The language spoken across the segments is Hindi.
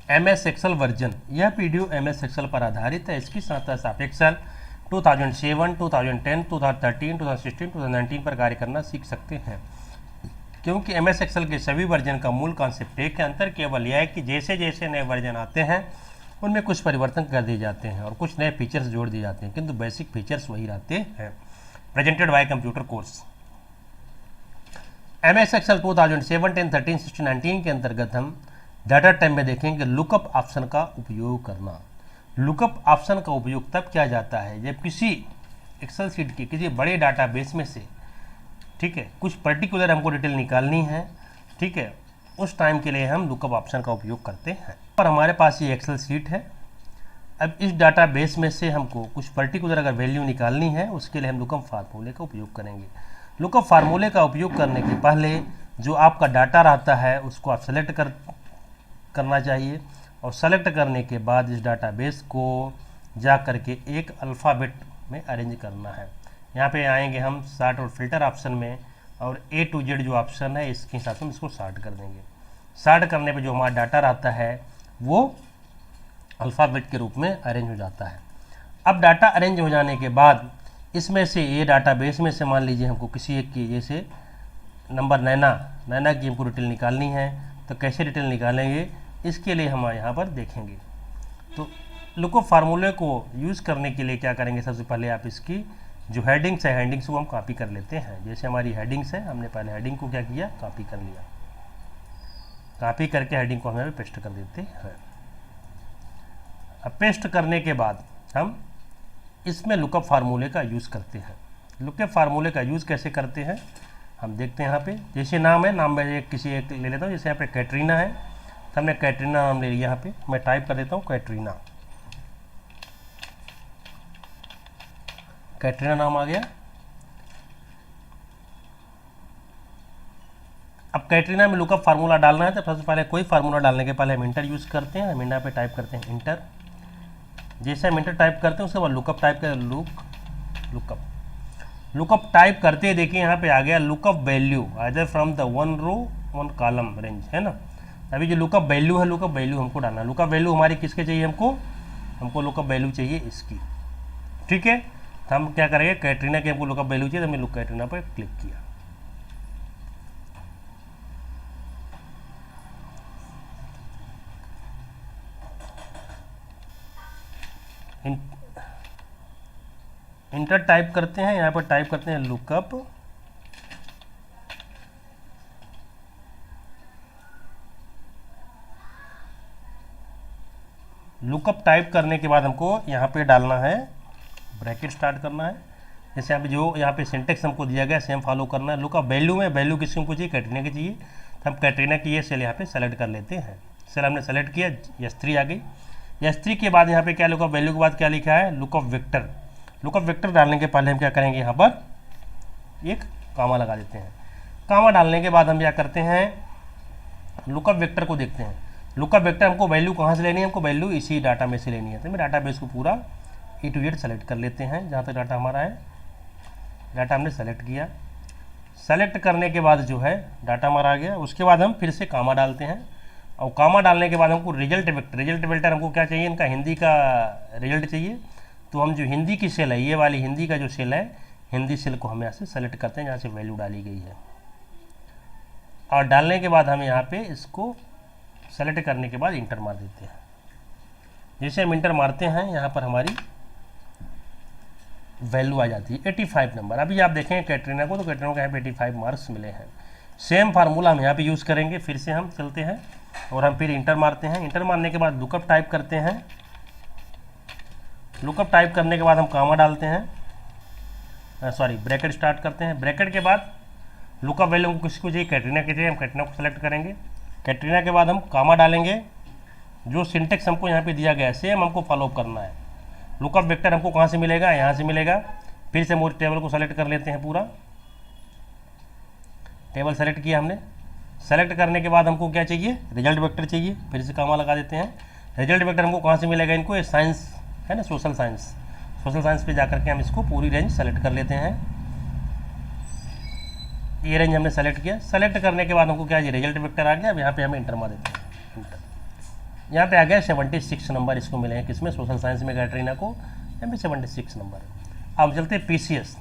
M S Excel version. यह पीडीएफ एम एस एक्सेल पर आधारित है। इसकी सहायता आप एक्सेल 2007, 2010, 2013, 2016, 2019 पर कार्य करना सीख सकते हैं। क्योंकि एम एस एक्सेल के सभी वर्जन का मूल कॉन्सेप्ट एक है, अंतर केवल यह है कि जैसे जैसे नए वर्जन आते हैं उनमें कुछ परिवर्तन कर दिए जाते हैं और कुछ नए फीचर्स जोड़ दिए जाते हैं, किंतु बेसिक फीचर्स वही रहते हैं। Presented by computer course. M S Excel 2007, 10, 13, 16, 19 के अंतर्गत हम डाटा टाइप में देखेंगे लुकअप ऑप्शन का उपयोग करना। लुकअप ऑप्शन का उपयोग तब किया जाता है जब किसी एक्सेल शीट के किसी बड़े डाटाबेस में से, ठीक है, कुछ पर्टिकुलर हमको डिटेल निकालनी है, ठीक है, उस टाइम के लिए हम लुकअप ऑप्शन का उपयोग करते हैं। पर हमारे पास ये एक्सेल शीट है। अब इस डाटाबेस में से हमको कुछ पर्टिकुलर अगर वैल्यू निकालनी है, उसके लिए हम लुकअप फार्मूले का उपयोग करेंगे। लुकअप फार्मूले का उपयोग करने के पहले जो आपका डाटा रहता है उसको आप सेलेक्ट करना चाहिए, और सेलेक्ट करने के बाद इस डाटाबेस को जा करके एक अल्फ़ाबेट में अरेंज करना है। यहाँ पे आएंगे हम सार्ट और फिल्टर ऑप्शन में, और A to Z जो ऑप्शन है इसके हिसाब से हम इसको सार्ट कर देंगे। सार्ट करने पे जो हमारा डाटा रहता है वो अल्फ़ाबेट के रूप में अरेंज हो जाता है। अब डाटा अरेंज हो जाने के बाद इसमें से ये डाटाबेस में से मान लीजिए हमको किसी एक की, जैसे नंबर नैना की हमको डिटेल निकालनी है, तो कैसे डिटेल निकालेंगे इसके लिए हम यहाँ पर देखेंगे। तो लुकअप फार्मूले को यूज़ करने के लिए क्या करेंगे, सबसे पहले आप इसकी जो हेडिंग्स है, हेडिंग्स को हम कॉपी कर लेते हैं। जैसे हमारी हेडिंग्स है, हमने पहले हेडिंग को क्या किया, कॉपी कर लिया। कॉपी करके हेडिंग को हम यहाँ पे पेस्ट कर देते हैं। अब पेस्ट करने के बाद हम इसमें लुकअप फार्मूले का यूज़ करते हैं। लुकअप फार्मूले का यूज़ कैसे करते हैं हम देखते हैं। यहाँ पे जैसे नाम है, नाम में किसी एक ले लेता हूँ, जैसे यहाँ पे कैटरीना है, तो हमने कैटरीना नाम ले लिया। यहाँ पे मैं टाइप कर देता हूँ कैटरीना, कैटरीना नाम आ गया। अब कैटरीना में लुकअप फार्मूला डालना है, तो सबसे पहले कोई फार्मूला डालने के पहले हम इंटर यूज़ करते हैं। हम इंटर पे टाइप करते हैं इंटर। जैसे हम इंटर टाइप करते हैं उसके बाद लुकअप टाइप करें, लुकअप टाइप करते हैं। देखिए यहाँ पे आ गया lookup value either from the one row one column range, है ना। अभी जो लुकअप वैल्यू है, लुकअप वैल्यू हमको डालना है। लुकअप वैल्यू हमारी किसके चाहिए, हमको लुकअप वैल्यू चाहिए इसकी, ठीक है। तो हम क्या करेंगे, कैटरीना की हमको लुकअप वैल्यू चाहिए, तो हमने कैटरीना पर क्लिक किया। इंटर टाइप करते हैं, यहाँ पर टाइप करते हैं लुकअप टाइप करने के बाद हमको यहाँ पे डालना है, ब्रैकेट स्टार्ट करना है। जैसे यहाँ पे जो यहाँ पे सिंटेक्स हमको दिया गया सेम फॉलो करना है। लुकअप वैल्यू में वैल्यू किसी को चाहिए, कैटरीना की चाहिए, तो हम कैटरीना की ये सेल यहाँ पे सेलेक्ट कर लेते हैं। सेल हमने सेलेक्ट किया, S3 आ गई। S3 के बाद यहाँ पे क्या लुकअप वैल्यू के बाद क्या लिखा है, लुकअप वेक्टर। लुकअप वेक्टर डालने के पहले हम क्या करेंगे, यहाँ पर एक कामा लगा देते हैं। कामा डालने के बाद हम क्या करते हैं, लुकअप वेक्टर को देखते हैं। लुकअप वेक्टर हमको वैल्यू कहाँ से लेनी है, हमको वैल्यू इसी डाटा में से लेनी है। तो मैं डाटा बेस को पूरा A to Z सेलेक्ट कर लेते हैं। जहाँ तक डाटा हमारा है, डाटा हमने सेलेक्ट किया। सेलेक्ट करने के बाद जो है डाटा हमारा आ गया। उसके बाद हम फिर से कामा डालते हैं, और कामा डालने के बाद हमको रिजल्ट वेक्टर हमको क्या चाहिए, इनका हिंदी का रिजल्ट चाहिए। तो हम जो हिंदी की सेल है, ये वाली हिंदी का जो सेल है, हिंदी सेल को हम यहाँ से सेलेक्ट करते हैं जहाँ से वैल्यू डाली गई है। और डालने के बाद हम यहाँ पे इसको सेलेक्ट करने के बाद इंटर मार देते हैं। जैसे हम इंटर मारते हैं, यहाँ पर हमारी वैल्यू आ जाती है 85 नंबर। अभी आप देखें कैटरीना को, तो कैटरीना को यहाँ पे 85 मार्क्स मिले हैं। सेम फार्मूला हम यहाँ पे यूज़ करेंगे। फिर से हम चलते हैं और हम फिर इंटर मारते हैं। इंटर मारने के बाद लुकअप टाइप करते हैं। लुकअप टाइप करने के बाद हम कामा डालते हैं, ब्रैकेट स्टार्ट करते हैं। ब्रैकेट के बाद लुकअप वैल्यू को किसी को चाहिए, कैटरीना के चाहिए, हम कैटरीना को सेलेक्ट करेंगे। कैटरीना के बाद हम कामा डालेंगे। जो सिंटेक्स हमको यहाँ पे दिया गया है सेम हमको फॉलो करना है। लुकअप वेक्टर हमको कहाँ से मिलेगा, यहाँ से मिलेगा। फिर से हम टेबल को सेलेक्ट कर लेते हैं, पूरा टेबल सेलेक्ट किया हमने। सेलेक्ट करने के बाद हमको क्या चाहिए, रिजल्ट वेक्टर चाहिए। फिर से कामा लगा देते हैं। रिजल्ट वेक्टर हमको कहाँ से मिलेगा, इनको ये साइंस है ना, सोशल साइंस पे जाकर के हम इसको पूरी रेंज सेलेक्ट कर लेते हैं। ये रेंज हमने सेलेक्ट किया। सेलेक्ट करने के बाद हमको क्या चाहिए, रिजल्ट वेक्टर आ गया। अब यहाँ पे हम इंटर मार देते हैं, इंटर। यहाँ पे आ गया 76 नंबर इसको मिले हैं, किसमें, सोशल साइंस में कैटरीना को, यहाँ पे 76 नंबर। अब चलते हैं पीसीएस।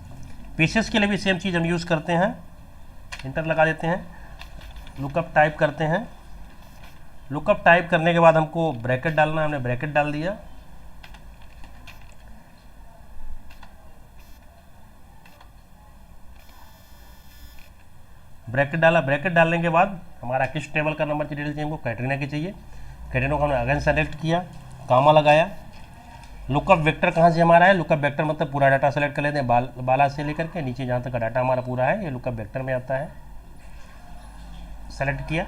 पीसीएस के लिए भी सेम चीज़ हम यूज़ करते हैं, इंटर लगा देते हैं, लुकअप टाइप करते हैं। लुकअप टाइप करने के बाद हमको ब्रैकेट डालना है, हमने ब्रैकेट डाल दिया। ब्रैकेट डाला, ब्रैकेट डालने के बाद हमारा किस टेबल का नंबर की डिटेल चाहिए हमको, कैटरीना की चाहिए। कैटरीना को हमने अगेन सेलेक्ट किया, कामा लगाया। लुकअप वेक्टर कहाँ से हमारा है, लुकअप वेक्टर मतलब पूरा डाटा सेलेक्ट कर लेते हैं, बाला से लेकर के नीचे जहाँ तक का डाटा हमारा पूरा है, ये लुकअप वेक्टर में आता है। सेलेक्ट किया,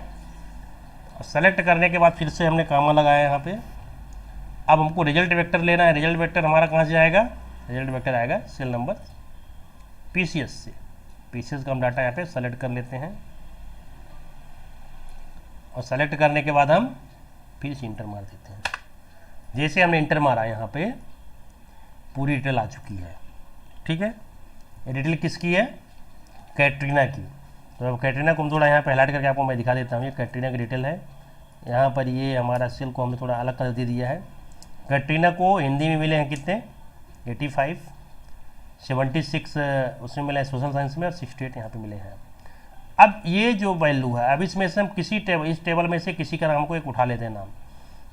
और सेलेक्ट करने के बाद फिर से हमने कामा लगाया यहाँ पे। अब हमको रिजल्ट वेक्टर लेना है। रिजल्ट वेक्टर हमारा कहाँ से आएगा, रिजल्ट वेक्टर आएगा सेल नंबर पीसीएस से। पीसीएस का हम डाटा यहाँ पे सेलेक्ट कर लेते हैं, और सेलेक्ट करने के बाद हम फिर से इंटर मार देते हैं। जैसे हमने इंटर मारा, यहाँ पे पूरी डिटेल आ चुकी है। ठीक है, ये डिटेल किसकी है, कैटरीना की। तो अब कैटरीना को हम थोड़ा यहाँ पे हाईलाइट करके आपको मैं दिखा देता हूँ। ये कैटरीना की डिटेल है, यहाँ पर ये हमारा सेल को हमने थोड़ा अलग कर दे दिया है। कैटरीना को हिंदी में मिले हैं कितने, 85, 76 उसमें मिला है सोशल साइंस में, और 68 यहाँ पे मिले हैं। अब ये जो वैल्यू है, अब इसमें से हम किसी टेबल, इस टेबल में से किसी का नाम को एक उठा लेते हैं नाम।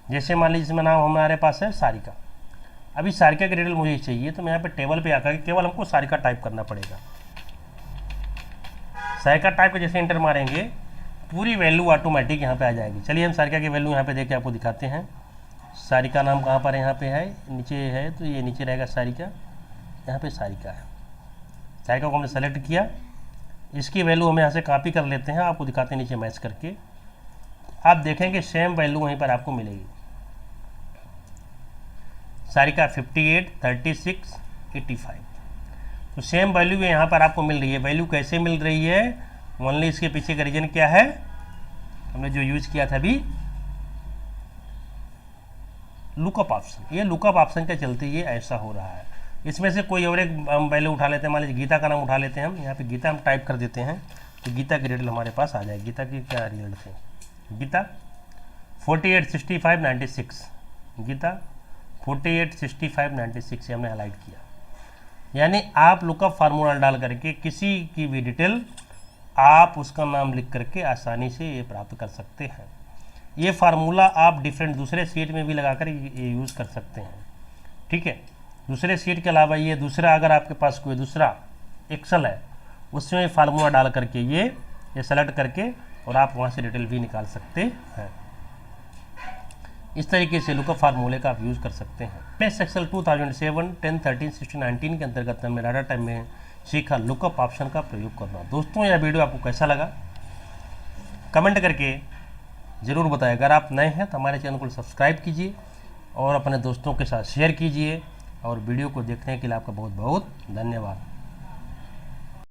जैसे मान लीजिए इसमें नाम हमारे पास है सारिका। अभी सारिका की डिटेल मुझे चाहिए, तो मैं यहाँ पे टेबल पे आकर केवल हमको सारिका टाइप करना पड़ेगा। सारिका टाइप के जैसे इंटर मारेंगे, पूरी वैल्यू ऑटोमेटिक यहाँ पे आ जाएगी। चलिए हम सारिका की वैल्यू यहाँ पे देख के आपको दिखाते हैं। सारिका नाम कहाँ पर है, यहाँ पे है, नीचे है, तो ये नीचे रहेगा सारिका, यहाँ पे सारिका है। सारिका को हमने सेलेक्ट किया, इसकी वैल्यू हम यहाँ से कॉपी कर लेते हैं, आपको दिखाते हैं नीचे मैच करके। आप देखेंगे सेम वैल्यू वहीं पर आपको मिलेगी। सारिका 58, 36, 85, तो सेम वैल्यू यहाँ पर आपको मिल रही है। वैल्यू कैसे मिल रही है, ओनली इसके पीछे का रीजन क्या है, हमने जो यूज किया था अभी लुकअप ऑप्शन। ये लुकअप ऑप्शन के चलते ये ऐसा हो रहा है। इसमें से कोई और एक हम वैल्यू उठा लेते हैं, मान लीजिए गीता का नाम उठा लेते हैं हम। यहाँ पे गीता हम टाइप कर देते हैं, तो गीता की रिजल्ट हमारे पास आ जाएगी। गीता की क्या रिजल्ट थे, गीता 48, 65, 96, गीता 48, 65, 96 हमने हाईलाइट किया। यानी आप लुकअप फार्मूला डाल करके किसी की भी डिटेल आप उसका नाम लिख करके आसानी से ये प्राप्त कर सकते हैं। ये फार्मूला आप डिफरेंट दूसरे सीट में भी लगाकर ये यूज़ कर सकते हैं। ठीक है, दूसरे सीट के अलावा ये दूसरा, अगर आपके पास कोई दूसरा एक्सेल है, उसमें फार्मूला डाल करके ये सेलेक्ट करके और आप वहाँ से डिटेल भी निकाल सकते हैं। इस तरीके से लुकअप फार्मूले का आप यूज़ कर सकते हैं। एमएस एक्सेल 2007, 10, 13, 16, 19 के अंतर्गत हमने डाटा टाइप में सीखा लुकअप ऑप्शन का प्रयोग करना। दोस्तों, यह वीडियो आपको कैसा लगा कमेंट करके ज़रूर बताएं। अगर आप नए हैं तो हमारे चैनल को सब्सक्राइब कीजिए और अपने दोस्तों के साथ शेयर कीजिए, और वीडियो को देखने के लिए आपका बहुत बहुत धन्यवाद।